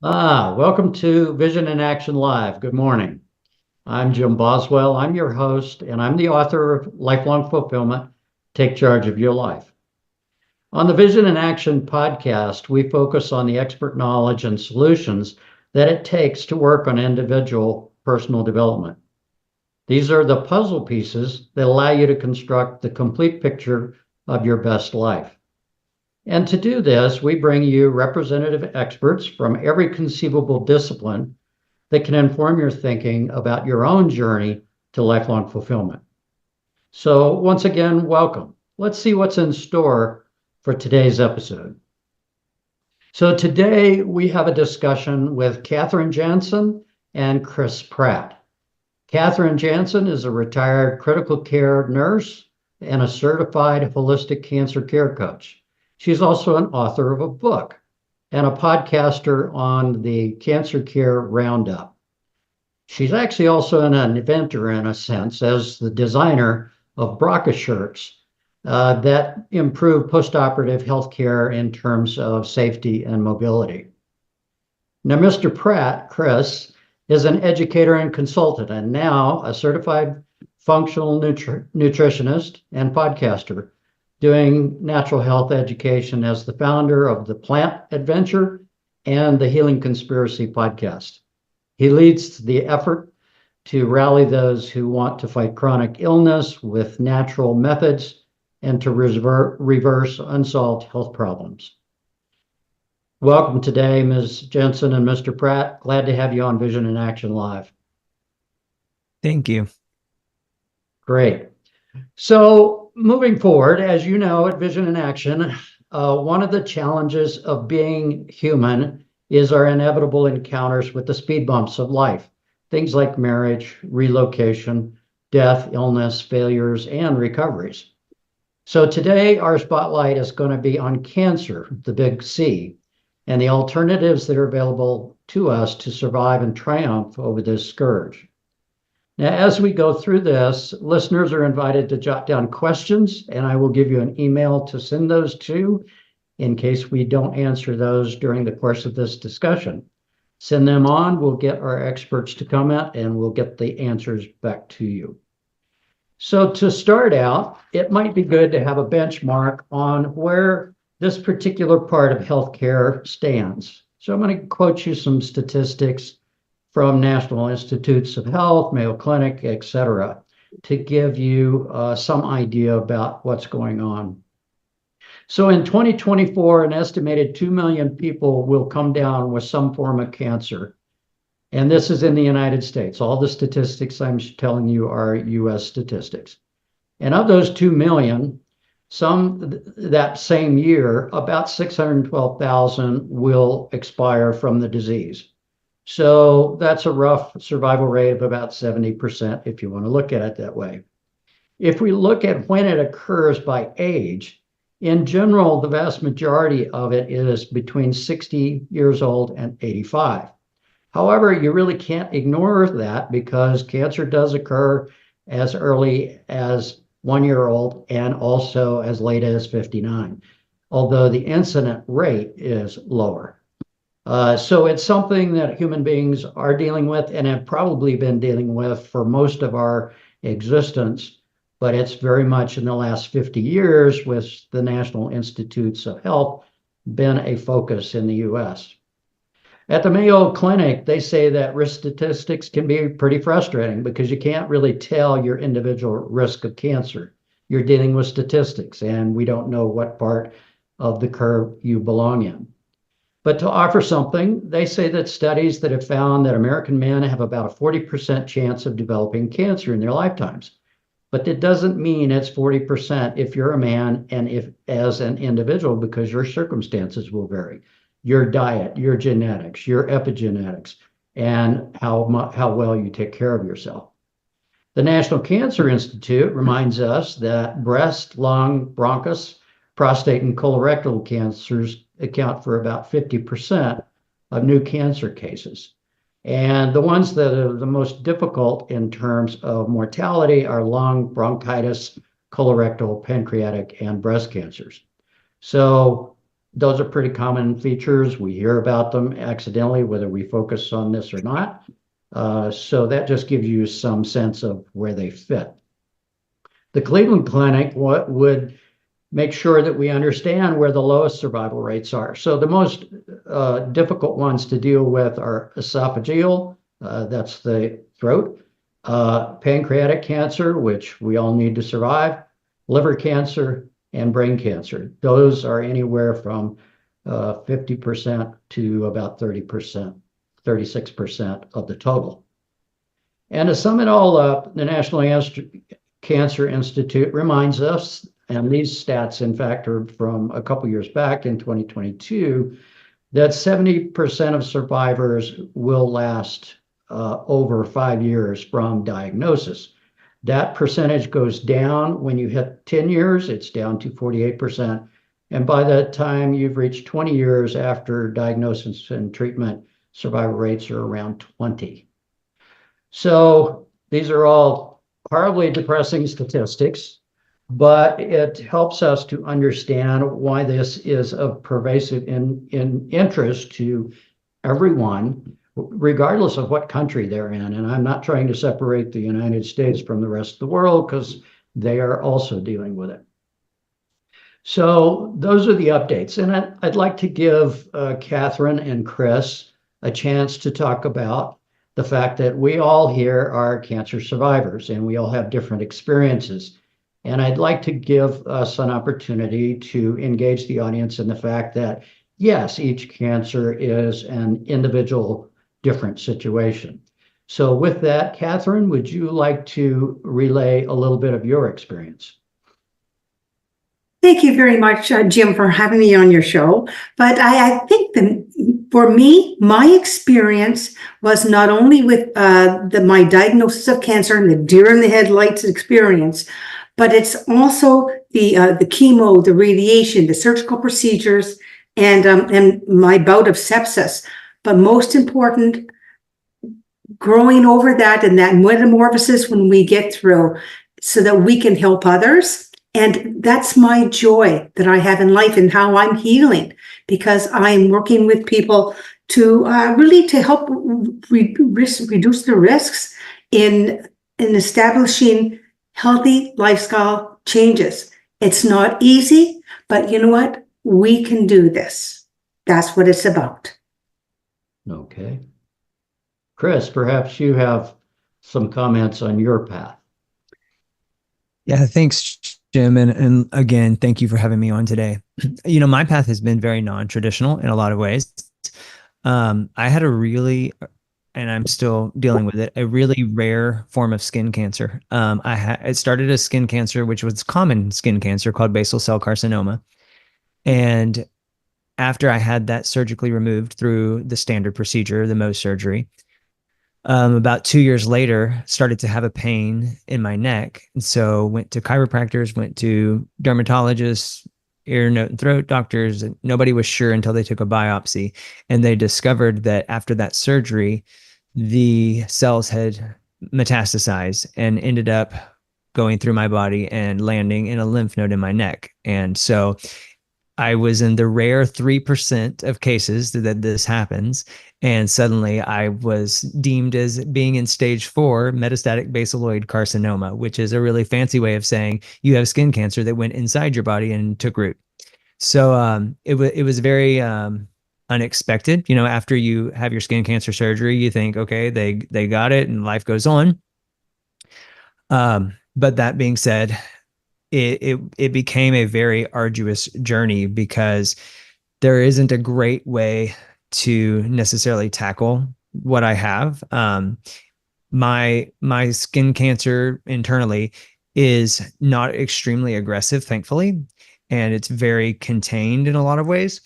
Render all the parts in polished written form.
Welcome to Vision in Action Live. Good morning. I'm Jim Boswell. I'm your host, and I'm the author of Lifelong Fulfillment, Take Charge of Your Life. On the Vision in Action podcast, we focus on the expert knowledge and solutions that it takes to work on individual personal development. These are the puzzle pieces that allow you to construct the complete picture of your best life. And to do this, we bring you representative experts from every conceivable discipline that can inform your thinking about your own journey to lifelong fulfillment. So, once again, welcome. Let's see what's in store for today's episode. So, today we have a discussion with Catharine Jansen and Chris Pratt. Catharine Jansen is a retired critical care nurse and a certified holistic cancer care coach. She's also an author of a book and a podcaster on the Cancer Care Roundup. She's actually also an inventor, in a sense, as the designer of BRCA shirts that improve postoperative health care in terms of safety and mobility. Now, Mr. Pratt, Chris, is an educator and consultant, and now a certified functional nutritionist and podcaster, doing natural health education as the founder of the Plant Adventure and the Healing Conspiracy podcast. He leads the effort to rally those who want to fight chronic illness with natural methods and to reverse unsolved health problems. Welcome today, Ms. Jansen and Mr. Pratt. Glad to have you on Vision in Action Live. Thank you. Great. So moving forward, as you know, at Vision in Action, one of the challenges of being human is our inevitable encounters with the speed bumps of life, things like marriage, relocation, death, illness, failures, and recoveries. So today, our spotlight is going to be on cancer, the big C, and the alternatives that are available to us to survive and triumph over this scourge. Now, as we go through this, listeners are invited to jot down questions, and I will give you an email to send those to in case we don't answer those during the course of this discussion. Send them on, we'll get our experts to comment, and we'll get the answers back to you. So to start out, it might be good to have a benchmark on where this particular part of healthcare stands. So I'm going to quote you some statistics from National Institutes of Health, Mayo Clinic, etc., to give you some idea about what's going on. So in 2024, an estimated 2 million people will come down with some form of cancer. And this is in the United States. All the statistics I'm telling you are US statistics. And of those 2 million, that same year, about 612,000 will expire from the disease. So that's a rough survival rate of about 70% if you want to look at it that way. If we look at when it occurs by age, in general, the vast majority of it is between 60 years old and 85. However, you really can't ignore that because cancer does occur as early as 1 year old and also as late as 59, although the incident rate is lower. So it's something that human beings are dealing with and have probably been dealing with for most of our existence, but it's very much in the last 50 years with the National Institutes of Health been a focus in the US. At the Mayo Clinic, they say that risk statistics can be pretty frustrating because you can't really tell your individual risk of cancer. You're dealing with statistics and we don't know what part of the curve you belong in. But to offer something, they say that studies that have found that American men have about a 40% chance of developing cancer in their lifetimes. But that doesn't mean it's 40% if you're a man and if as an individual, because your circumstances will vary. Your diet, your genetics, your epigenetics, and how well you take care of yourself. The National Cancer Institute reminds us that breast, lung, bronchus, prostate, and colorectal cancers account for about 50% of new cancer cases. And the ones that are the most difficult in terms of mortality are lung, bronchitis, colorectal, pancreatic, and breast cancers. So those are pretty common features. We hear about them accidentally, whether we focus on this or not. So that just gives you some sense of where they fit. The Cleveland Clinic would make sure that we understand where the lowest survival rates are. So the most difficult ones to deal with are esophageal, that's the throat, pancreatic cancer, which we all need to survive, liver cancer, and brain cancer. Those are anywhere from 50% to about 30%, 36% of the total. And to sum it all up, the National Cancer Institute reminds us, and these stats, in fact, are from a couple years back in 2022, that 70% of survivors will last over 5 years from diagnosis. That percentage goes down when you hit 10 years, it's down to 48%. And by the time you've reached 20 years after diagnosis and treatment, survival rates are around 20. So these are all horribly depressing statistics, but it helps us to understand why this is of pervasive interest to everyone, regardless of what country they're in. And I'm not trying to separate the United States from the rest of the world, because they are also dealing with it. So those are the updates. And I'd like to give Catharine and Chris a chance to talk about the fact that we all here are cancer survivors and we all have different experiences. And I'd like to give us an opportunity to engage the audience in the fact that, yes, each cancer is an individual different situation. So with that, Catharine, would you like to relay a little bit of your experience? Thank you very much, Jim, for having me on your show. But I think that for me, my experience was not only with my diagnosis of cancer and the deer in the headlights experience, but it's also the chemo, the radiation, the surgical procedures, and my bout of sepsis. But most important, growing over that and that metamorphosis when we get through, so that we can help others. And that's my joy that I have in life and how I'm healing, because I'm working with people to really to help reduce the risks in establishing healthy lifestyle changes. It's not easy, but you know what? We can do this. That's what it's about. Okay. Chris, perhaps you have some comments on your path. Yeah, thanks, Jim. And again, thank you for having me on today. You know, my path has been very non-traditional in a lot of ways. I had a really, and I'm still dealing with it, a really rare form of skin cancer. It started as skin cancer, which was common skin cancer called basal cell carcinoma. And after I had that surgically removed through the standard procedure, the Mohs surgery, about 2 years later, started to have a pain in my neck. And so went to chiropractors, went to dermatologists, ear, nose, and throat doctors. And nobody was sure until they took a biopsy. And they discovered that after that surgery, the cells had metastasized and ended up going through my body and landing in a lymph node in my neck. And so I was in the rare 3% of cases that this happens. And suddenly I was deemed as being in stage 4 metastatic basaloid carcinoma, which is a really fancy way of saying you have skin cancer that went inside your body and took root. So it was very unexpected. You know, after you have your skin cancer surgery, you think, okay, they got it and life goes on. But that being said, it became a very arduous journey, because there isn't a great way to necessarily tackle what I have. My skin cancer internally is not extremely aggressive, thankfully, and it's very contained in a lot of ways.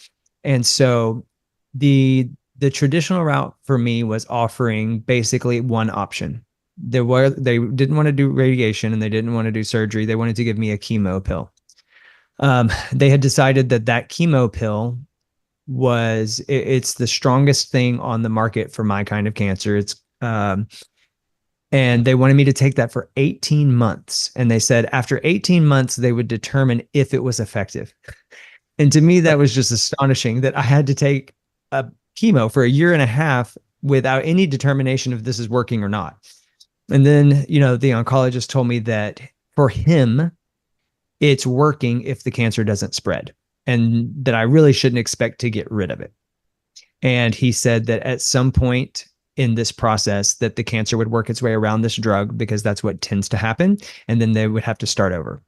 And so the traditional route for me was offering basically one option. They didn't want to do radiation and they didn't want to do surgery. They wanted to give me a chemo pill. They had decided that chemo pill it's the strongest thing on the market for my kind of cancer. And they wanted me to take that for 18 months. And they said after 18 months, they would determine if it was effective. And to me, that was just astonishing that I had to take a chemo for a year and a half without any determination if this is working or not. And then, the oncologist told me that for him, it's working if the cancer doesn't spread, and that I really shouldn't expect to get rid of it. And he said that at some point in this process that the cancer would work its way around this drug, because that's what tends to happen. And then they would have to start over.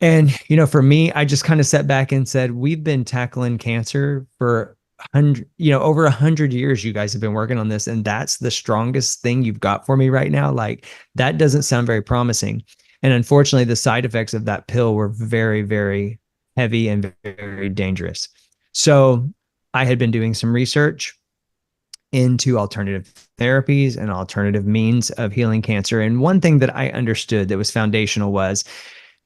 And, for me, I just kind of sat back and said, we've been tackling cancer for over 100 years. You guys have been working on this, and that's the strongest thing you've got for me right now. Like, that doesn't sound very promising. And unfortunately, the side effects of that pill were very, very heavy and very dangerous. So I had been doing some research into alternative therapies and alternative means of healing cancer. And one thing that I understood that was foundational was,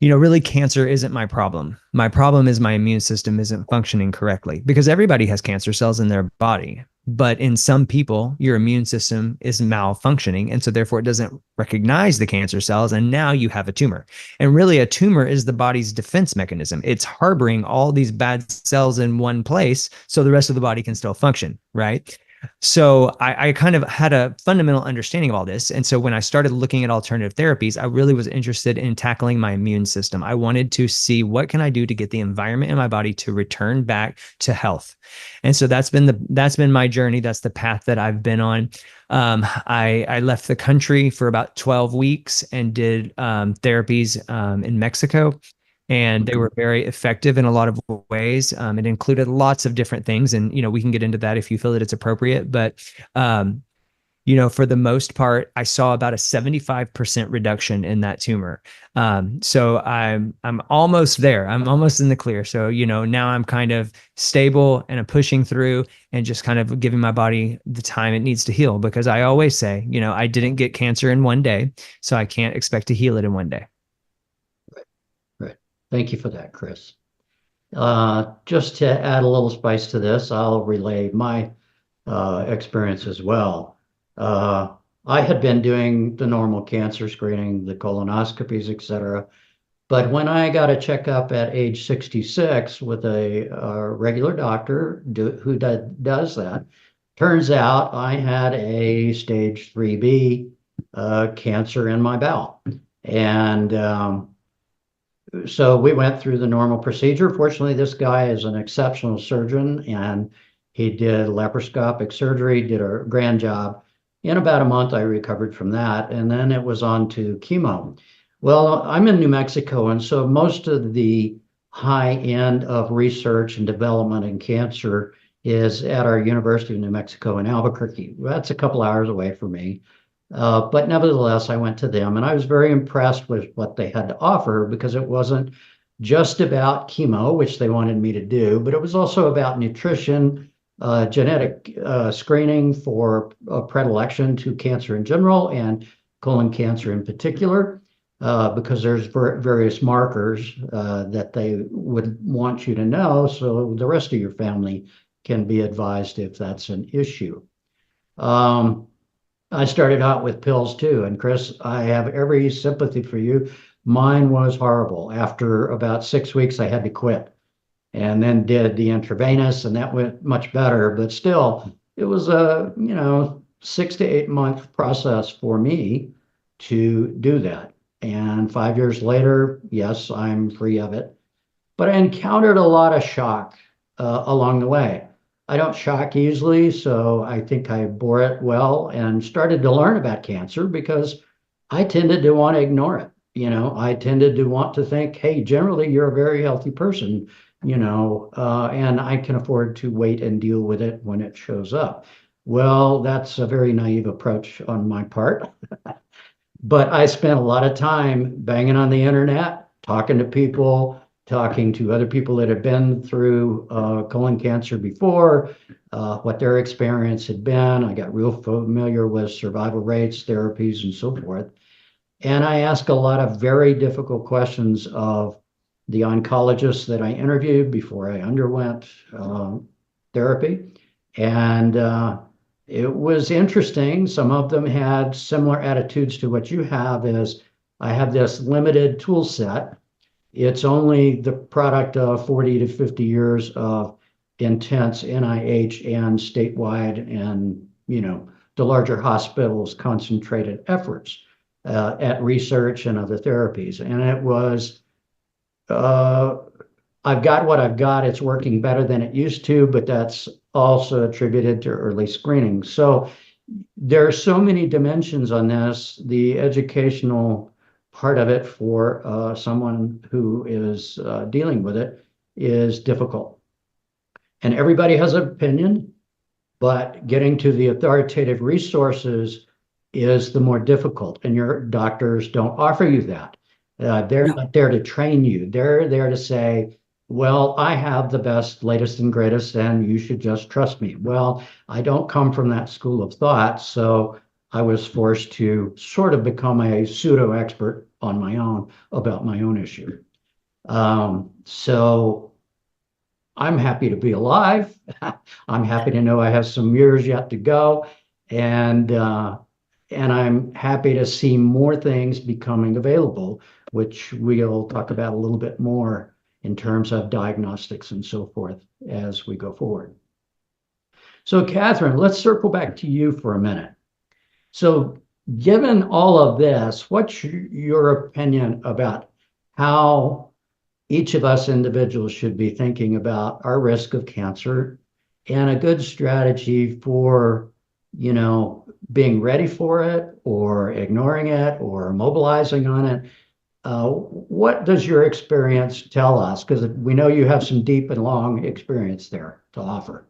really cancer isn't my problem. My problem is my immune system isn't functioning correctly, because everybody has cancer cells in their body. But in some people, your immune system is malfunctioning. And so therefore it doesn't recognize the cancer cells. And now you have a tumor. And really a tumor is the body's defense mechanism. It's harboring all these bad cells in one place so the rest of the body can still function, right? So I kind of had a fundamental understanding of all this. And so when I started looking at alternative therapies, I really was interested in tackling my immune system. I wanted to see what can I do to get the environment in my body to return back to health. And so that's been my journey. That's the path that I've been on. I left the country for about 12 weeks and did therapies in Mexico. And they were very effective in a lot of ways. It included lots of different things. And, we can get into that if you feel that it's appropriate. But, for the most part, I saw about a 75% reduction in that tumor. So I'm almost there. I'm almost in the clear. So, now I'm kind of stable and I'm pushing through and just kind of giving my body the time it needs to heal. Because I always say, I didn't get cancer in one day, so I can't expect to heal it in one day. Thank you for that, Chris. Just to add a little spice to this, I'll relay my experience as well. I had been doing the normal cancer screening, the colonoscopies, etc. But when I got a checkup at age 66 with a regular doctor who does that, turns out I had a stage 3B cancer in my bowel. And so we went through the normal procedure. Fortunately, this guy is an exceptional surgeon, and he did laparoscopic surgery, did a grand job. In about a month, I recovered from that, and then it was on to chemo. Well, I'm in New Mexico, and so most of the high end of research and development in cancer is at our University of New Mexico in Albuquerque. That's a couple hours away from me. But nevertheless, I went to them, and I was very impressed with what they had to offer, because it wasn't just about chemo, which they wanted me to do, but it was also about nutrition, genetic screening for predilection to cancer in general and colon cancer in particular, because there's various markers that they would want you to know so the rest of your family can be advised if that's an issue. I started out with pills too. And Chris, I have every sympathy for you. Mine was horrible. After about 6 weeks, I had to quit, and then did the intravenous, and that went much better. But still, it was a 6 to 8 month process for me to do that. And 5 years later, yes, I'm free of it. But I encountered a lot of shock along the way. I don't shock easily, so I think I bore it well and started to learn about cancer, because I tended to want to ignore it. I tended to want to think, hey, generally you're a very healthy person, and I can afford to wait and deal with it when it shows up. Well, that's a very naive approach on my part. But I spent a lot of time banging on the internet, talking to people, talking to other people that have been through colon cancer before, what their experience had been. I got real familiar with survival rates, therapies, and so forth. And I asked a lot of very difficult questions of the oncologists that I interviewed before I underwent therapy. And it was interesting. Some of them had similar attitudes to what you have, is I have this limited tool set It's only the product of 40 to 50 years of intense NIH and statewide and, the larger hospitals concentrated efforts at research and other therapies. And it was, I've got what I've got. It's working better than it used to, but that's also attributed to early screening. So there are so many dimensions on this. The educational part of it for someone who is dealing with it is difficult. And everybody has an opinion, but getting to the authoritative resources is the more difficult. And your doctors don't offer you that. They're not there to train you. They're there to say, well, I have the best, latest, and greatest, and you should just trust me. Well, I don't come from that school of thought, so I was forced to sort of become a pseudo expert on my own about my own issue. So I'm happy to be alive. I'm happy to know I have some years yet to go, and I'm happy to see more things becoming available, which we'll talk about a little bit more in terms of diagnostics and so forth as we go forward. So Catharine, let's circle back to you for a minute. So given all of this, what's your opinion about how each of us individuals should be thinking about our risk of cancer and a good strategy for, being ready for it or ignoring it or mobilizing on it? What does your experience tell us? Because we know you have some deep and long experience there to offer.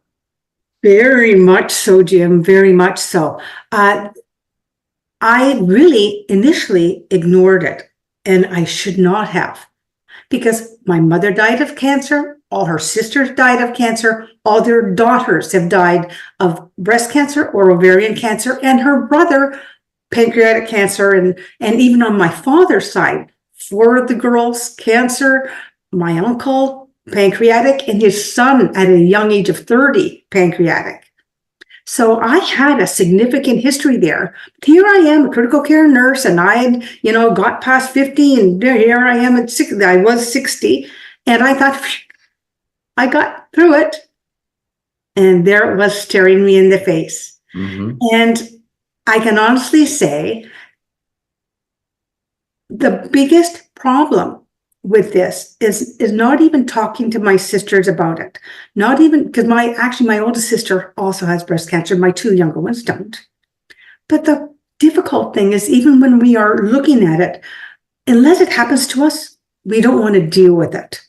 Very much so, Jim, very much so. I really initially ignored it, and I should not have, because my mother died of cancer, all her sisters died of cancer, all their daughters have died of breast cancer or ovarian cancer, and her brother, pancreatic cancer, and even on my father's side, 4 of the girls, cancer, my uncle, pancreatic, and his son at a young age of 30, pancreatic. So I had a significant history there. Here I am, a critical care nurse, and I had, got past 50, and here I am at 60. I was 60, and I thought, I got through it. And there it was staring me in the face. Mm-hmm. And I can honestly say the biggest problem with this is not even talking to my sisters about it. Not even, because my oldest sister also has breast cancer. My 2 younger ones don't. But the difficult thing is, even when we are looking at it, unless it happens to us, we don't want to deal with it.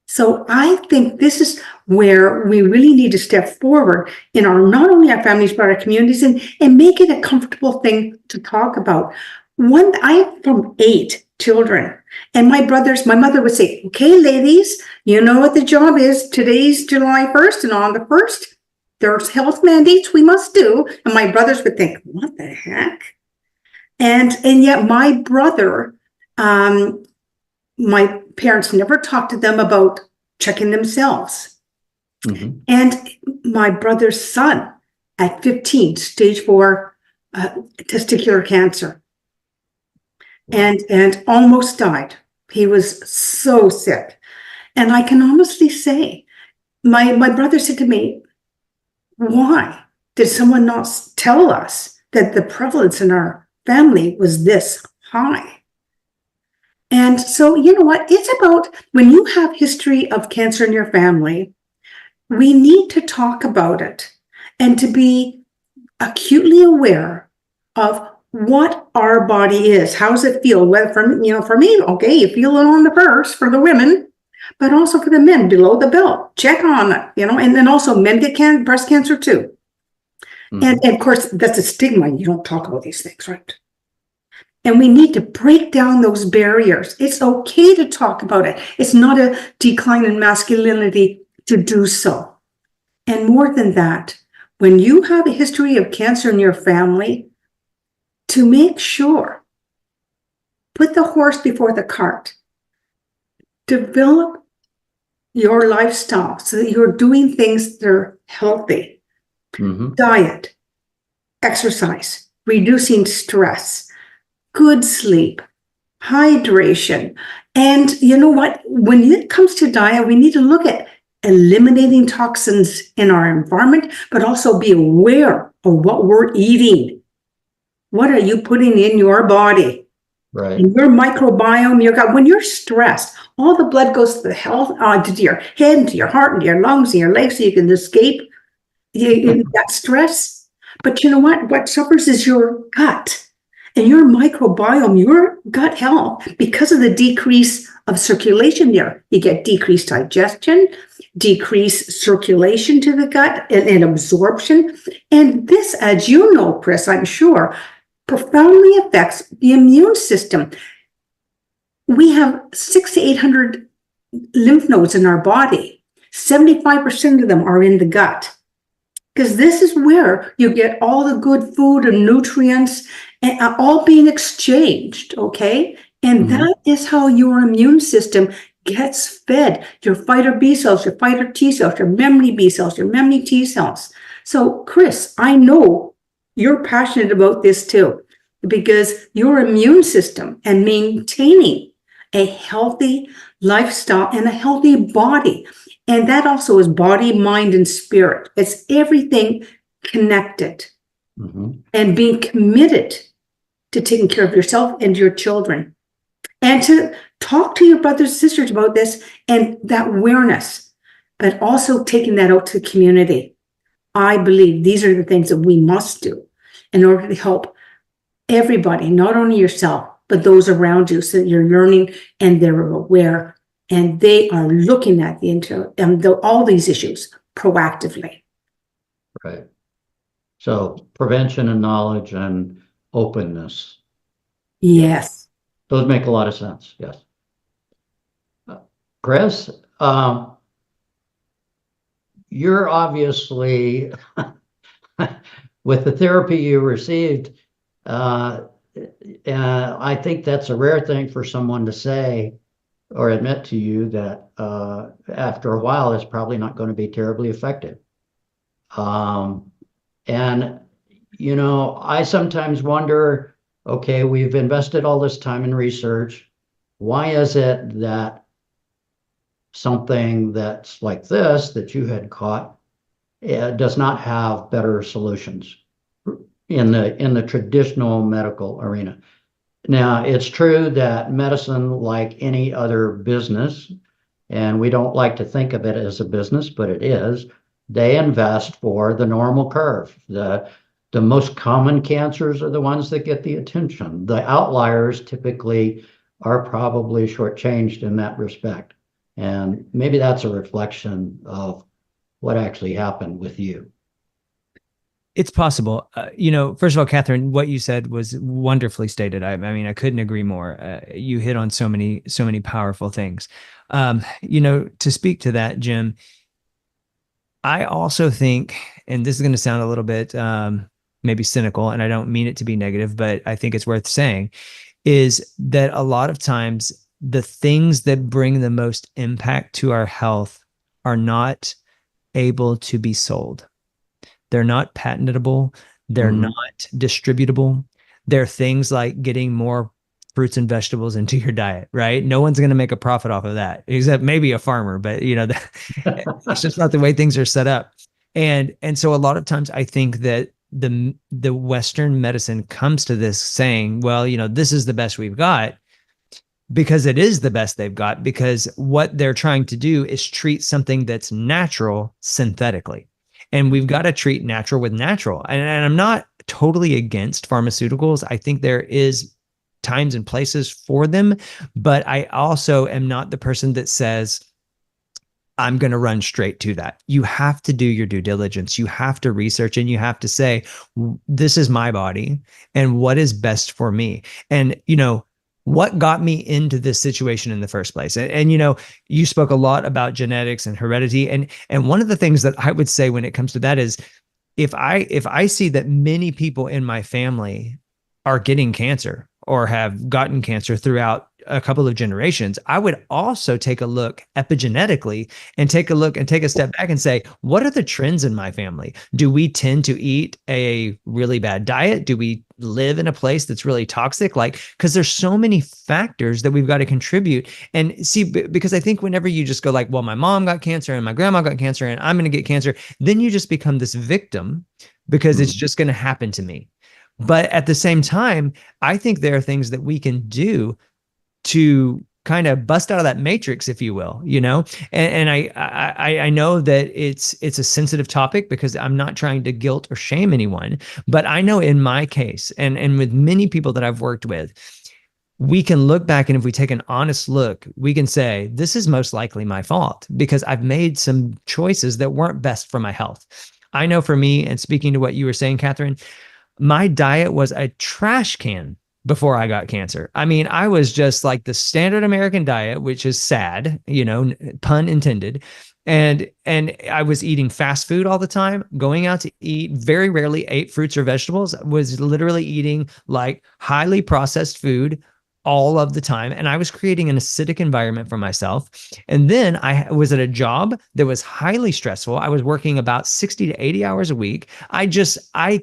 So I think this is where we really need to step forward in not only our families, but our communities, and make it a comfortable thing to talk about. I'm from 8 children, and my mother would say, okay, ladies, you know what the job is. Today's July 1st, and on the 1st, there's health mandates we must do. And my brothers would think, what the heck? And yet my brother, my parents never talked to them about checking themselves. Mm-hmm. And my brother's son at 15, stage 4 testicular cancer. And almost died. He was so sick. And I can honestly say, my brother said to me, why did someone not tell us that the prevalence in our family was this high? And so, you know what? It's about, when you have history of cancer in your family, we need to talk about it and to be acutely aware of what our body is. How does it feel? Well, for me, okay, you feel it on the 1st for the women, but also for the men below the belt. Check on it, and then also men get breast cancer too. Mm-hmm. And of course, that's a stigma. You don't talk about these things, right? And we need to break down those barriers. It's okay to talk about it. It's not a decline in masculinity to do so. And more than that, when you have a history of cancer in your family, to make sure, put the horse before the cart. Develop your lifestyle so that you're doing things that are healthy. Mm-hmm. Diet, exercise, reducing stress, good sleep, hydration. And you know what? When it comes to diet, we need to look at eliminating toxins in our environment, but also be aware of what we're eating. What are you putting in your body? Right. In your microbiome, your gut, when you're stressed, all the blood goes to the health, to your head, and to your heart, and to your lungs, and your legs, so you can escape that stress. But you know what? What suffers is your gut and your microbiome, your gut health, because of the decrease of circulation there. You get decreased digestion, decreased circulation to the gut, and absorption. And this, as you know, Chris, I'm sure, profoundly affects the immune system. We have 600 to 800 lymph nodes in our body. 75% of them are in the gut, because this is where you get all the good food and nutrients and all being exchanged, okay? And that is how your immune system gets fed. Your fighter B cells, your fighter T cells, your memory B cells, your memory T cells. So, Chris, I know you're passionate about this too, because your immune system and maintaining a healthy lifestyle and a healthy body. And that also is body, mind, and spirit. It's everything connected. And being committed to taking care of yourself and your children. And to talk to your brothers and sisters about this and that awareness, but also taking that out to the community. I believe these are the things that we must do in order to help everybody, not only yourself, but those around you, so that you're learning and they're aware and they are looking at all these issues proactively. Right. So prevention and knowledge and openness. Yes. Those make a lot of sense. Yes. Chris, you're obviously, with the therapy you received, I think that's a rare thing for someone to say or admit to you, that after a while it's probably not going to be terribly effective. And, you know, I sometimes wonder, okay, we've invested all this time in research. Why is it that something that's like this, that you had caught, does not have better solutions in the traditional medical arena? Now, it's true that medicine, like any other business, and we don't like to think of it as a business, but it is, they invest for the normal curve. The most common cancers are the ones that get the attention. The outliers typically are probably shortchanged in that respect. And maybe that's a reflection of what actually happened with you. It's possible. You know, first of all, Catherine, what you said was wonderfully stated. I mean, I couldn't agree more. You hit on so many powerful things. You know, to speak to that, Jim, I also think, and this is going to sound a little bit maybe cynical, and I don't mean it to be negative, but I think it's worth saying, is that a lot of times the things that bring the most impact to our health are not able to be sold. They're not patentable. They're not distributable. They're things like getting more fruits and vegetables into your diet, right? No one's going to make a profit off of that, except maybe a farmer, but you know, that's just not the way things are set up. And so a lot of times I think that the Western medicine comes to this saying, well, you know, this is the best we've got, because it is the best they've got, because what they're trying to do is treat something that's natural synthetically. And we've got to treat natural with natural. And I'm not totally against pharmaceuticals. I think there is times and places for them, but I also am not the person that says, I'm going to run straight to that. You have to do your due diligence. You have to research, and you have to say, this is my body and what is best for me. And, you know, what got me into this situation in the first place? And you know, you spoke a lot about genetics and heredity. And one of the things that I would say when it comes to that is, if I see that many people in my family are getting cancer or have gotten cancer throughout a couple of generations, I would also take a look epigenetically and take a step back and say, what are the trends in my family? Do we tend to eat a really bad diet? Do we live in a place that's really toxic? Like, because there's so many factors that we've got to contribute. And see, because I think whenever you just go like, well, my mom got cancer and my grandma got cancer and I'm going to get cancer, then you just become this victim because it's just going to happen to me. But at the same time, I think there are things that we can do to kind of bust out of that matrix, if you will, and I know that it's a sensitive topic because I'm not trying to guilt or shame anyone, but I know in my case and with many people that I've worked with, we can look back, and if we take an honest look, we can say, this is most likely my fault because I've made some choices that weren't best for my health. I know for me, and speaking to what you were saying, Catherine, my diet was a trash can before I got cancer. I mean, I was just like the standard American diet, which is sad, pun intended. And I was eating fast food all the time, going out to eat, very rarely ate fruits or vegetables, was literally eating like highly processed food all of the time. And I was creating an acidic environment for myself. And then I was at a job that was highly stressful. I was working about 60 to 80 hours a week. I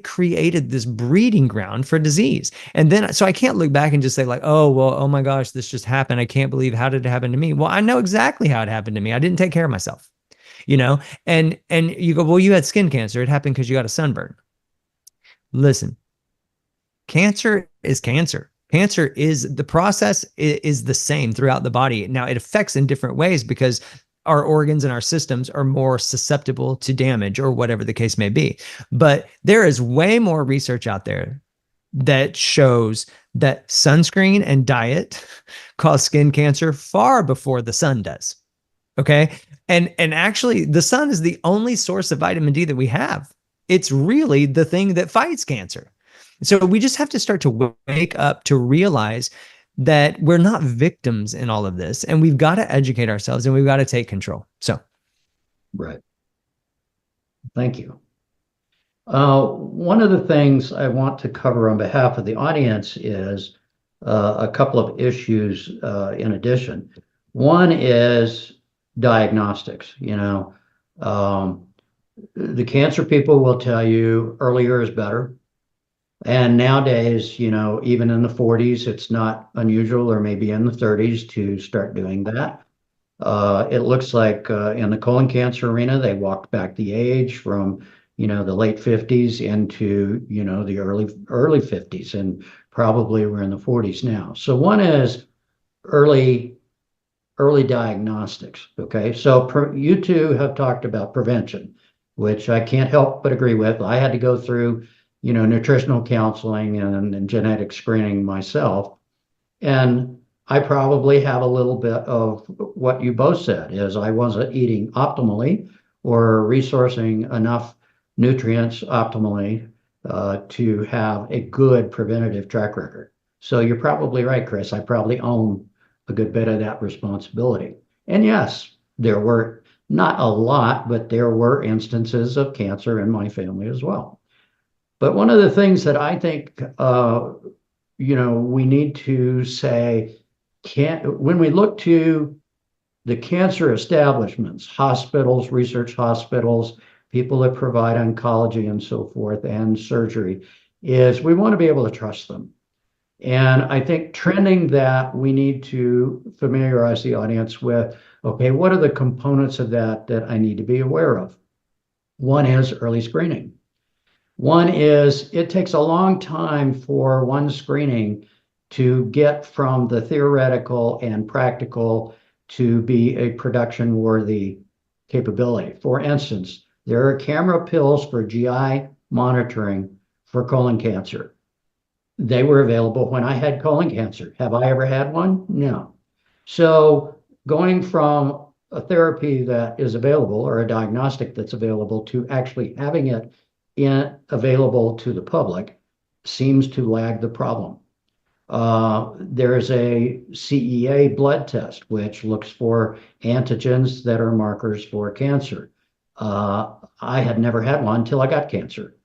created this breeding ground for disease. And then, so I can't look back and just say like, oh, well, oh my gosh, this just happened. I can't believe, how did it happen to me? Well, I know exactly how it happened to me. I didn't take care of myself, and you go, well, you had skin cancer. It happened because you got a sunburn. Listen, cancer is cancer. Cancer is the process is the same throughout the body. Now it affects in different ways because our organs and our systems are more susceptible to damage or whatever the case may be. But there is way more research out there that shows that sunscreen and diet cause skin cancer far before the sun does. Okay. And actually the sun is the only source of vitamin D that we have. It's really the thing that fights cancer. So we just have to start to wake up to realize that we're not victims in all of this, and we've got to educate ourselves and we've got to take control. So, right. Thank you. One of the things I want to cover on behalf of the audience is a couple of issues in addition. One is diagnostics. The cancer people will tell you earlier is better. And nowadays, even in the 40s, it's not unusual, or maybe in the 30s, to start doing that. It looks like in the colon cancer arena, they walked back the age from, the late 50s into, the early 50s, and probably we're in the 40s now. So one is early diagnostics. Okay, so you two have talked about prevention, which I can't help but agree with. I had to go through nutritional counseling and genetic screening myself. And I probably have a little bit of what you both said, is I wasn't eating optimally or resourcing enough nutrients optimally to have a good preventative track record. So you're probably right, Chris. I probably own a good bit of that responsibility. And yes, there were not a lot, but there were instances of cancer in my family as well. But one of the things that I think, we need to say, when we look to the cancer establishments, hospitals, research hospitals, people that provide oncology and so forth, and surgery, is we want to be able to trust them. And I think trending that, we need to familiarize the audience with, okay, what are the components of that I need to be aware of? One is early screening. One is it takes a long time for one screening to get from the theoretical and practical to be a production-worthy capability. For instance, there are camera pills for GI monitoring for colon cancer. They were available when I had colon cancer. Have I ever had one? No. So going from a therapy that is available or a diagnostic that's available to actually having it available to the public seems to lag the problem. There is a CEA blood test, which looks for antigens that are markers for cancer. I had never had one until I got cancer.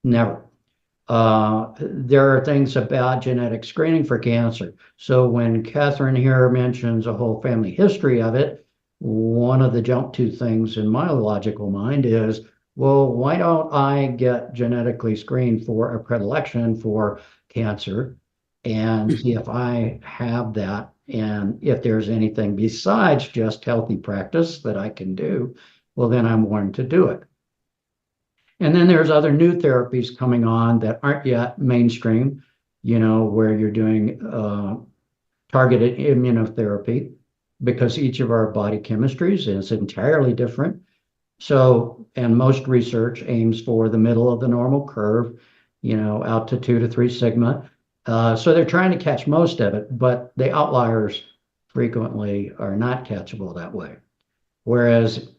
Never. There are things about genetic screening for cancer. So when Catharine here mentions a whole family history of it, one of the jump to things in my logical mind is, well, why don't I get genetically screened for a predilection for cancer and see if I have that? And if there's anything besides just healthy practice that I can do, well, then I'm willing to do it. And then there's other new therapies coming on that aren't yet mainstream, where you're doing targeted immunotherapy because each of our body chemistries is entirely different. So, and most research aims for the middle of the normal curve, out to 2 to 3 sigma. So they're trying to catch most of it, but the outliers frequently are not catchable that way. Whereas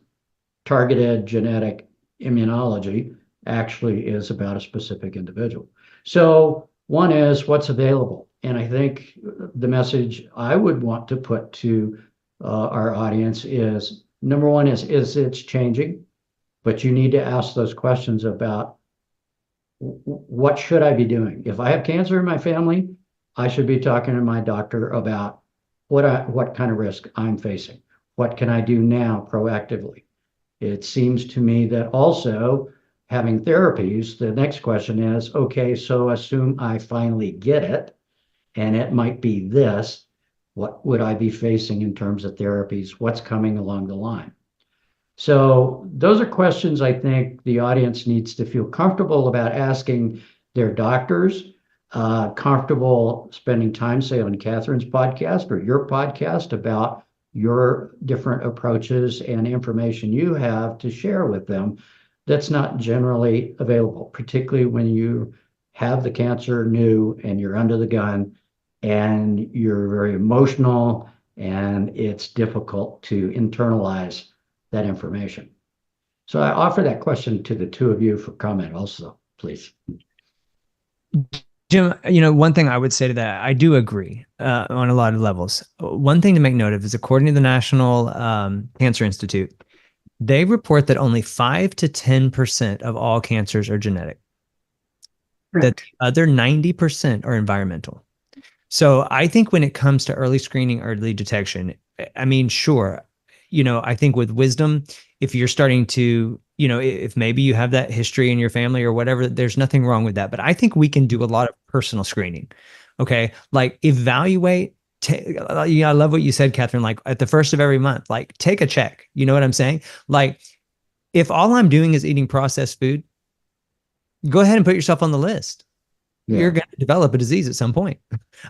targeted genetic immunology actually is about a specific individual. So one is what's available. And I think the message I would want to put to our audience is number one is it's changing, but you need to ask those questions about what should I be doing? If I have cancer in my family, I should be talking to my doctor about what kind of risk I'm facing. What can I do now proactively? It seems to me that also having therapies, the next question is, okay, so assume I finally get it, and it might be this, what would I be facing in terms of therapies? What's coming along the line? So those are questions I think the audience needs to feel comfortable about asking their doctors, comfortable spending time, say, on Catherine's podcast or your podcast about your different approaches and information you have to share with them that's not generally available, particularly when you have the cancer new and you're under the gun and you're very emotional and it's difficult to internalize that information. So I offer that question to the two of you for comment also, please. Jim, one thing I would say to that, I do agree on a lot of levels. One thing to make note of is according to the National Cancer Institute, they report that only 5 to 10% of all cancers are genetic. Right. That the other 90% are environmental. So I think when it comes to early screening, early detection, I mean, sure, I think with wisdom, if you're starting to, if maybe you have that history in your family or whatever, there's nothing wrong with that. But I think we can do a lot of personal screening. Okay. Like evaluate. I love what you said, Catherine, like at the first of every month, like take a check. You know what I'm saying? Like if all I'm doing is eating processed food, go ahead and put yourself on the list. Yeah. You're going to develop a disease at some point.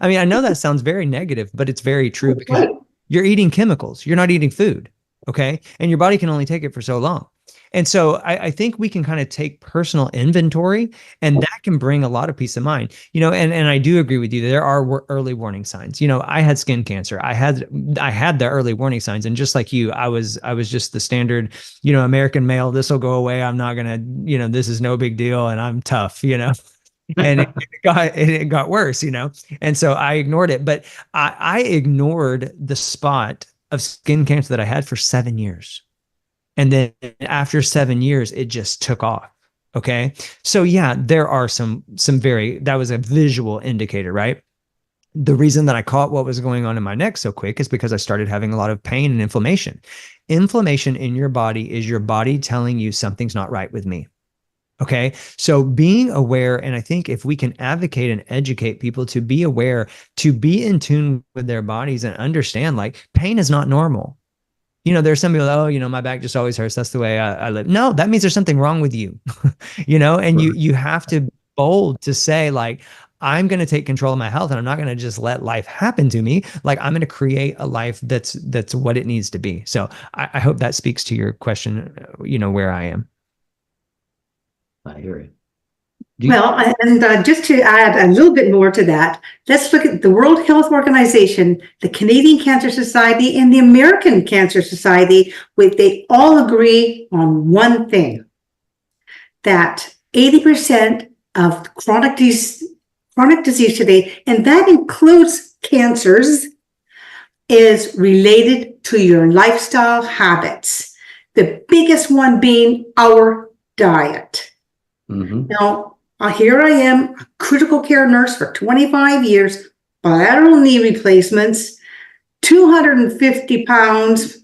I mean, I know that sounds very negative, but it's very true because you're eating chemicals. You're not eating food. Okay. And your body can only take it for so long. And so I think we can kind of take personal inventory and that can bring a lot of peace of mind, and I do agree with you. There are early warning signs. I had skin cancer. I had the early warning signs. And just like you, I was just the standard, American male. This will go away. I'm not going to, this is no big deal. And I'm tough, and it got worse, and so I ignored it. But I ignored the spot of skin cancer that I had for 7 years. And then after 7 years, it just took off. Okay. So yeah, there are that was a visual indicator, right? The reason that I caught what was going on in my neck so quick is because I started having a lot of pain and inflammation. Inflammation in your body is your body telling you something's not right with me. Okay. So being aware, and I think if we can advocate and educate people to be aware, to be in tune with their bodies and understand like pain is not normal. There's some people, my back just always hurts. That's the way I live. No, that means there's something wrong with you, and you have to be bold to say like, I'm going to take control of my health and I'm not going to just let life happen to me. Like I'm going to create a life that's what it needs to be. So I hope that speaks to your question, where I am. I hear you. Well, and just to add a little bit more to that, let's look at the World Health Organization, the Canadian Cancer Society, and the American Cancer Society. They all agree on one thing, that 80% of chronic disease today, and that includes cancers, is related to your lifestyle habits. The biggest one being our diet. Mm-hmm. Now, here I am, a critical care nurse for 25 years, bilateral knee replacements, 250 pounds,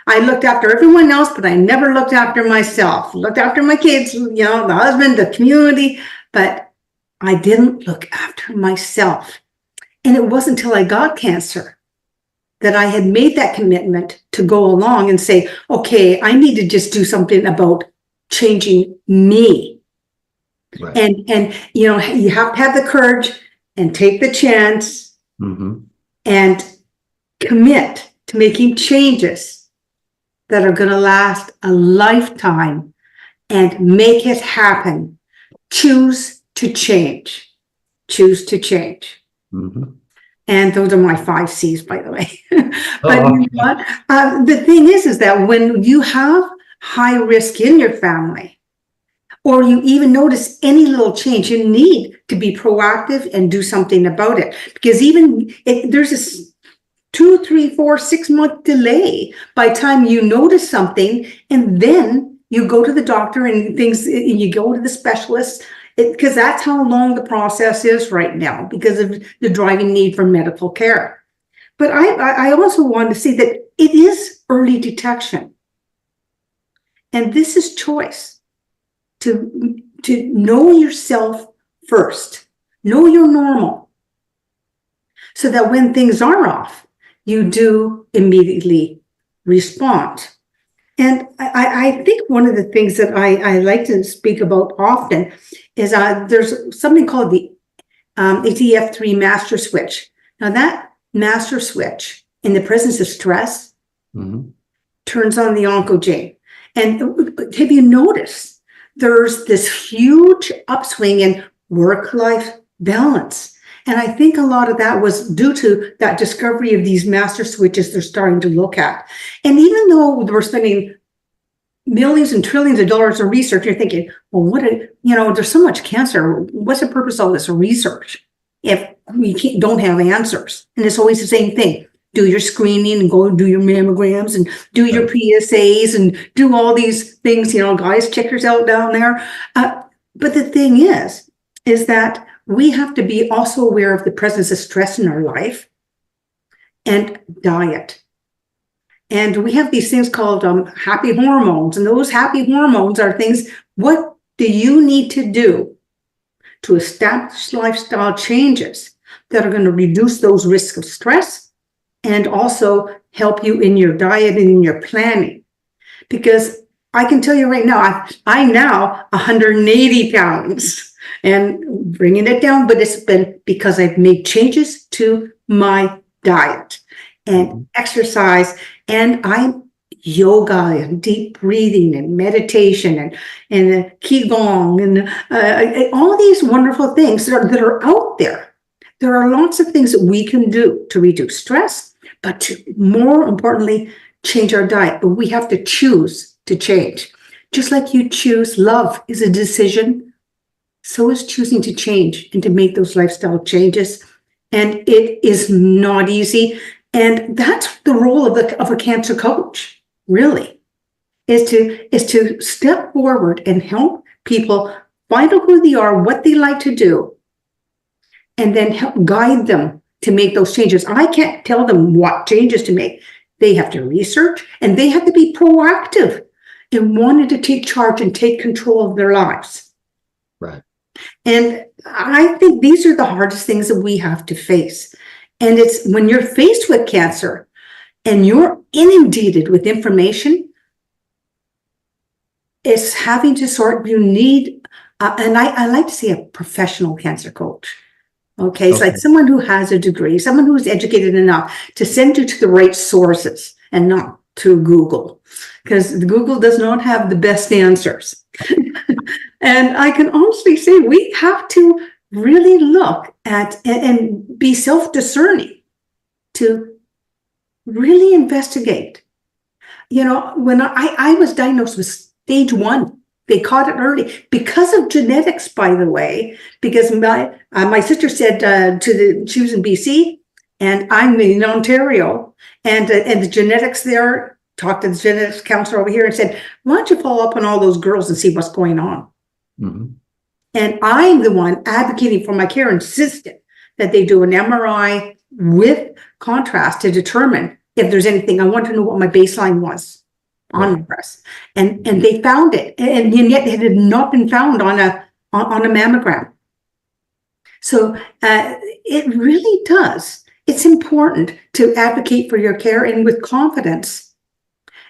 I looked after everyone else, but I never looked after myself. Looked after my kids, the husband, the community, but I didn't look after myself. And it wasn't until I got cancer that I had made that commitment to go along and say, okay, I need to just do something about changing me. Right. And you have to have the courage and take the chance and commit to making changes that are going to last a lifetime and make it happen. Choose to change. Choose to change. And those are my 5 C's, by the way. But you know what? The thing is that when you have high risk in your family, or you even notice any little change, you need to be proactive and do something about it. Because even if there's a 2, 3, 4, 6 month delay by the time you notice something, and then you go to the doctor and you go to the specialist, because that's how long the process is right now because of the driving need for medical care. But I also want to say that it is early detection. And this is choice. To know yourself first, know you're normal, so that when things are off, you do immediately respond. And I think one of the things that I like to speak about often is there's something called the ATF3 master switch. Now that master switch, in the presence of stress, turns on the oncogene. And have you noticed there's this huge upswing in work-life balance? And I think a lot of that was due to that discovery of these master switches they're starting to look at. And even though we're spending millions and trillions of dollars on research, you're thinking, well, there's so much cancer. What's the purpose of all this research if we don't have answers? And it's always the same thing. Do your screening and go do your mammograms and do your PSAs and do all these things, guys, check yourself down there. But the thing is that we have to be also aware of the presence of stress in our life and diet. And we have these things called happy hormones. And those happy hormones are things, what do you need to do to establish lifestyle changes that are going to reduce those risks of stress and also help you in your diet and in your planning? Because I can tell you right now, I'm now 180 pounds and bringing it down, but it's been because I've made changes to my diet and exercise, and I'm yoga and deep breathing and meditation and qigong and all these wonderful things that are out there. There are lots of things that we can do to reduce stress, but to, more importantly, change our diet. But we have to choose to change. Just like you choose, love is a decision. So is choosing to change and to make those lifestyle changes. And it is not easy. And that's the role of a cancer coach, really, is to step forward and help people find out who they are, what they like to do, and then help guide them to make those changes. I can't tell them what changes to make. They have to research and they have to be proactive and wanting to take charge and take control of their lives. Right. And I think these are the hardest things that we have to face. And it's when you're faced with cancer and you're inundated with information, it's having to you need, and I like to say a professional cancer coach. Okay, it's like someone who has a degree, someone who's educated enough to send you to the right sources and not to Google, because Google does not have the best answers. And I can honestly say we have to really look at and be self-discerning to really investigate. When I was diagnosed with stage 1, they caught it early because of genetics, by the way, because my sister said she was in BC and I'm in Ontario, and the genetics there, talked to the genetics counselor over here and said, why don't you follow up on all those girls and see what's going on? And I'm the one advocating for my care, insisted that they do an MRI with contrast to determine if there's anything. I want to know what my baseline was on my breast. And they found it. And yet it had not been found on a mammogram. So it really does. It's important to advocate for your care and with confidence.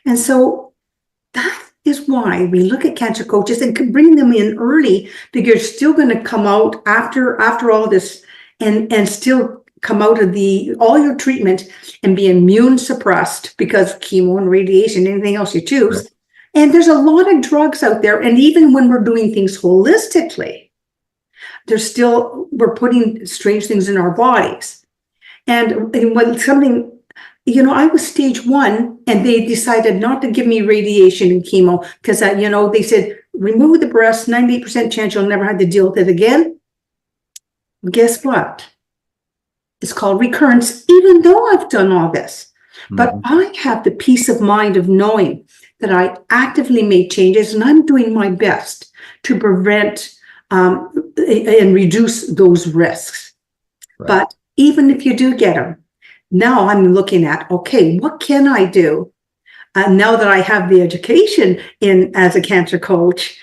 And so that is why we look at cancer coaches and can bring them in early, because you're still going to come out after all this and still come out of all your treatment and be immune suppressed because chemo and radiation, anything else you choose. Right. And there's a lot of drugs out there. And even when we're doing things holistically, we're putting strange things in our bodies. And when something, I was stage 1 and they decided not to give me radiation and chemo because, they said, remove the breast, 98% chance you'll never have to deal with it again. Guess what? It's called recurrence, even though I've done all this. Mm-hmm. But I have the peace of mind of knowing that I actively made changes and I'm doing my best to prevent and reduce those risks. Right. But even if you do get them, now I'm looking at, okay, what can I do now that I have the education as a cancer coach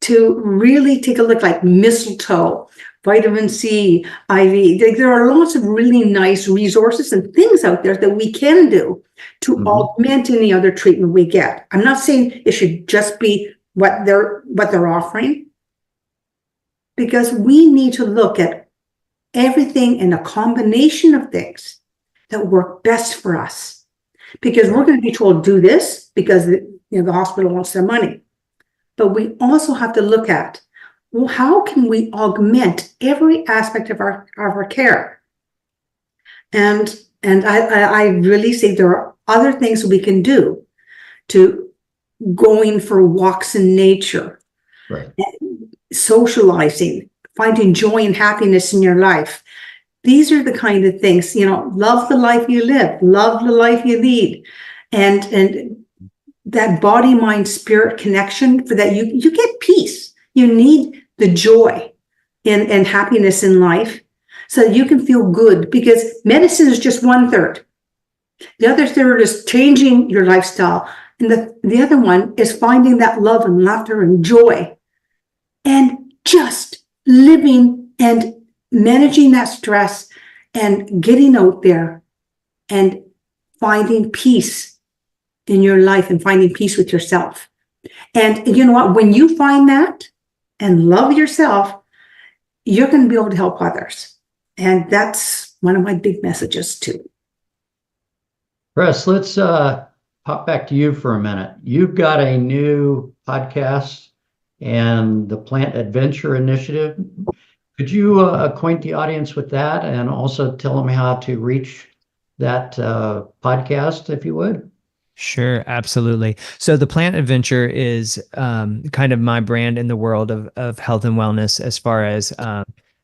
to really take a look, like mistletoe, vitamin C, IV. There are lots of really nice resources and things out there that we can do to augment any other treatment we get. I'm not saying it should just be what they're offering, because we need to look at everything in a combination of things that work best for us. Because we're going to be told do this because the hospital wants their money. But we also have to look at, well, how can we augment every aspect of our care? And I really say there are other things we can do, to going for walks in nature, right, socializing, finding joy and happiness in your life. These are the kind of things, love the life you live, love the life you lead. And that body, mind, spirit connection, for that you get peace. You need the joy and happiness in life so that you can feel good, because medicine is just 1/3. The other third is changing your lifestyle. And the other one is finding that love and laughter and joy and just living and managing that stress and getting out there and finding peace in your life and finding peace with yourself. And you know what? When you find that and love yourself, you're going to be able to help others. And that's one of my big messages too. Chris, let's pop back to you for a minute. You've got a new podcast and the Plant Adventure Initiative. Could you acquaint the audience with that and also tell them how to reach that podcast, if you would? Sure, absolutely. So the Plant Adventure is kind of my brand in the world of health and wellness, as far as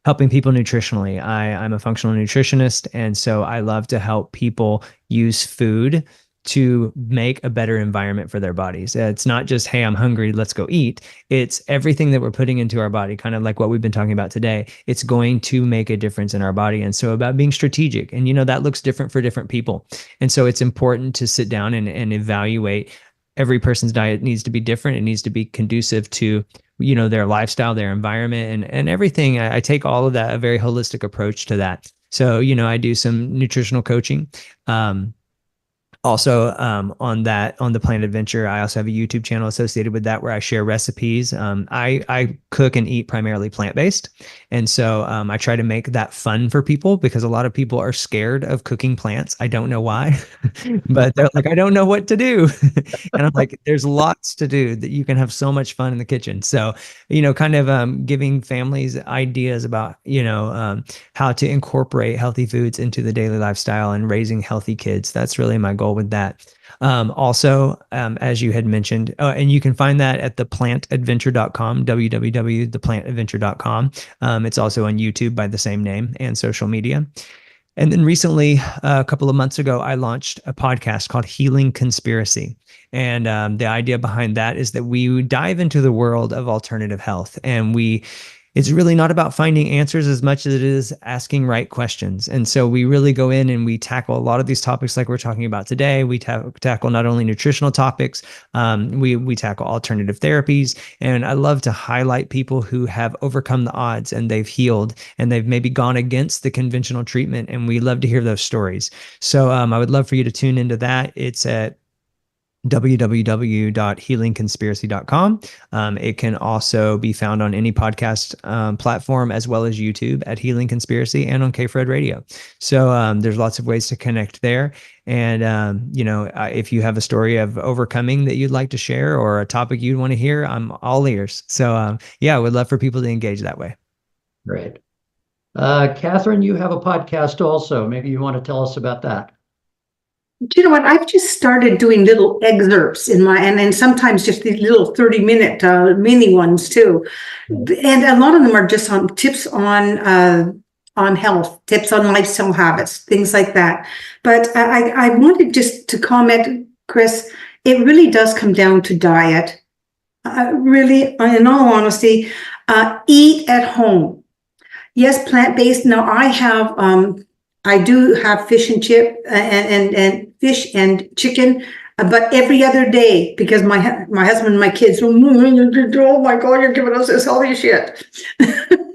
helping people nutritionally. I'm a functional nutritionist, and so I love to help people use food to make a better environment for their bodies. It's not just, hey, I'm hungry, let's go eat. It's everything that we're putting into our body, kind of like what we've been talking about today. It's going to make a difference in our body. And so about being strategic, and that looks different for different people. And so it's important to sit down and evaluate. Every person's diet needs to be different. It needs to be conducive to, their lifestyle, their environment, and everything. I take all of that, a very holistic approach to that. So, I do some nutritional coaching. Also, on the Plant Adventure, I also have a YouTube channel associated with that where I share recipes. I cook and eat primarily plant-based. And so I try to make that fun for people, because a lot of people are scared of cooking plants. I don't know why, but they're like, I don't know what to do. And I'm like, there's lots to do, that you can have so much fun in the kitchen. So, kind of giving families ideas about, how to incorporate healthy foods into the daily lifestyle and raising healthy kids. That's really my goal with that. Also, as you had mentioned, and you can find that at theplantadventure.com, www.theplantadventure.com. It's also on YouTube by the same name, and social media. And then recently, a couple of months ago, I launched a podcast called Healing Conspiracy. And the idea behind that is that we dive into the world of alternative health, and we it's really not about finding answers as much as it is asking right questions. And so we really go in and we tackle a lot of these topics like we're talking about today. We tackle not only nutritional topics, we tackle alternative therapies. And I love to highlight people who have overcome the odds and they've healed and they've maybe gone against the conventional treatment. And we love to hear those stories. So I would love for you to tune into that. It's at www.healingconspiracy.com. It can also be found on any podcast platform as well as YouTube at Healing Conspiracy and on KFred Radio. So there's lots of ways to connect there. And, if you have a story of overcoming that you'd like to share or a topic you'd want to hear, I'm all ears. So I would love for people to engage that way. Great. Catharine, you have a podcast also. Maybe you want to tell us about that. Do you know what? I've just started doing little excerpts in my, and sometimes just these little 30-minute mini ones too. And a lot of them are just on tips on health, tips on lifestyle habits, things like that. But I wanted just to comment, Chris, it really does come down to diet. Really, in all honesty, eat at home. Yes, plant-based. Now I do have fish and chip and fish and chicken, but every other day because my husband and my kids, oh my God, you're giving us this healthy shit. And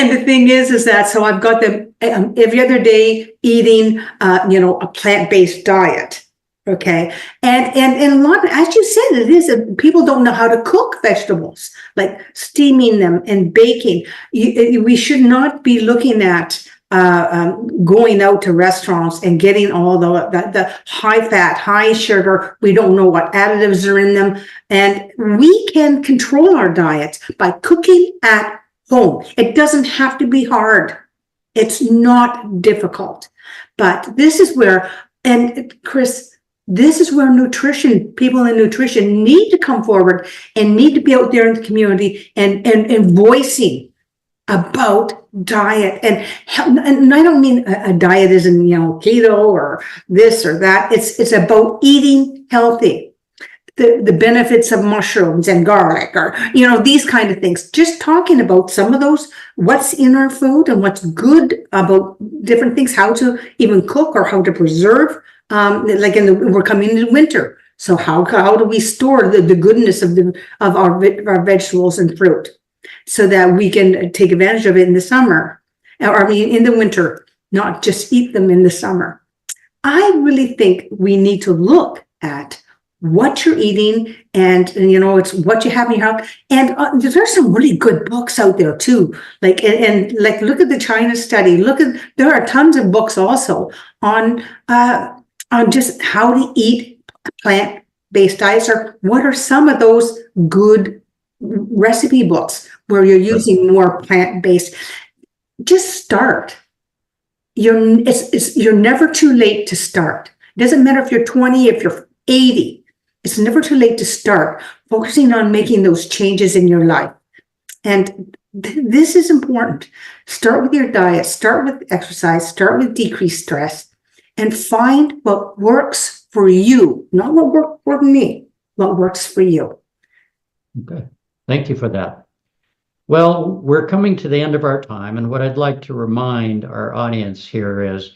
the thing is that, so I've got them every other day eating, a plant-based diet. Okay. And a lot, as you said, it is, people don't know how to cook vegetables, like steaming them and baking. We should not be looking at going out to restaurants and getting all the high fat, high sugar. We don't know what additives are in them. And we can control our diets by cooking at home. It doesn't have to be hard. It's not difficult. But this is where, and Chris, this is where people in nutrition need to come forward and need to be out there in the community and voicing about diet. And I don't mean a diet as in, keto or this or that. It's about eating healthy. The benefits of mushrooms and garlic or, these kind of things. Just talking about some of those, what's in our food and what's good about different things, how to even cook or how to preserve. We're coming into winter. So how do we store the goodness of our vegetables and fruit so that we can take advantage of it in the summer, in the winter, not just eat them in the summer? I really think we need to look at what you're eating and it's what you have in your house. And there's some really good books out there too. Look at the China study. There are tons of books also on just how to eat plant-based diets, or what are some of those good recipe books where you're using more plant-based. Just start. You're never too late to start. It doesn't matter if you're 20, if you're 80. It's never too late to start focusing on making those changes in your life. And this is important. Start with your diet, start with exercise, start with decreased stress, and find what works for you, not what works for me, what works for you. Okay. Thank you for that. Well, we're coming to the end of our time, and what I'd like to remind our audience here is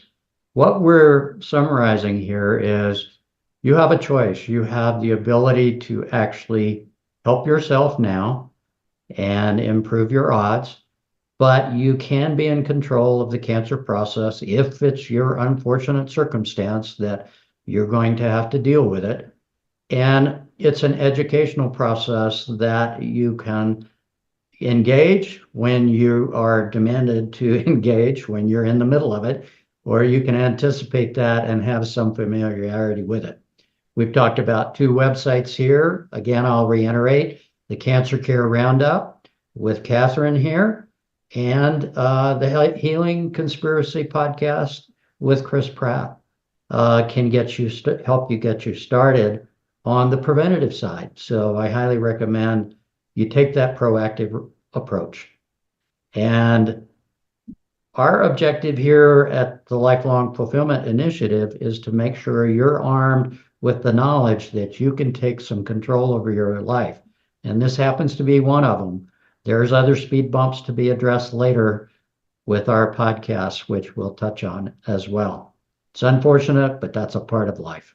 what we're summarizing here is you have a choice. You have the ability to actually help yourself now and improve your odds, but you can be in control of the cancer process if it's your unfortunate circumstance that you're going to have to deal with it. And it's an educational process that you can engage when you are demanded to engage, when you're in the middle of it, or you can anticipate that and have some familiarity with it. We've talked about 2 websites here. Again, I'll reiterate the Cancer Care Roundup with Catharine here, and the Healing Conspiracy podcast with Chris Pratt can get you help you get you started on the preventative side. So I highly recommend you take that proactive approach. And our objective here at the Lifelong Fulfillment Initiative is to make sure you're armed with the knowledge that you can take some control over your life. And this happens to be one of them. There's other speed bumps to be addressed later with our podcast, which we'll touch on as well. It's unfortunate, but that's a part of life.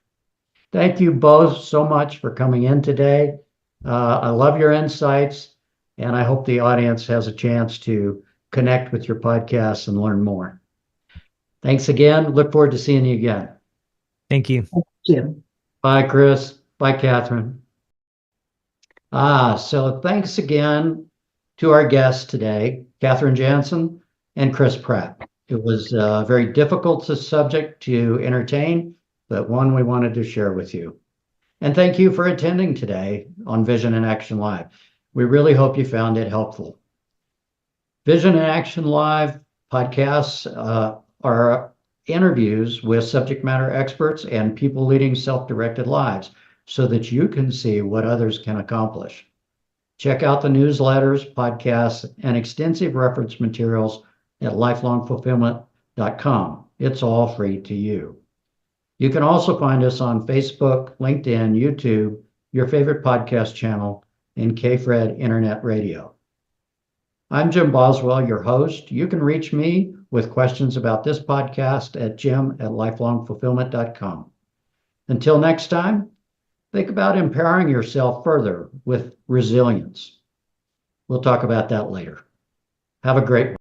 Thank you both so much for coming in today. I love your insights, and I hope the audience has a chance to connect with your podcast and learn more. Thanks again. Look forward to seeing you again. Thank you. Jim. Bye, Chris. Bye, Catherine. So thanks again to our guests today, Catharine Jansen and Chris Pratt. It was a very difficult subject to entertain, but one we wanted to share with you. And thank you for attending today on Vision in Action Live. We really hope you found it helpful. Vision in Action Live podcasts are interviews with subject matter experts and people leading self-directed lives so that you can see what others can accomplish. Check out the newsletters, podcasts, and extensive reference materials at lifelongfulfillment.com. It's all free to you. You can also find us on Facebook, LinkedIn, YouTube, your favorite podcast channel, and KFRED Internet Radio. I'm Jim Boswell, your host. You can reach me with questions about this podcast at jim@lifelongfulfillment.com. Until next time, think about empowering yourself further with resilience. We'll talk about that later. Have a great one.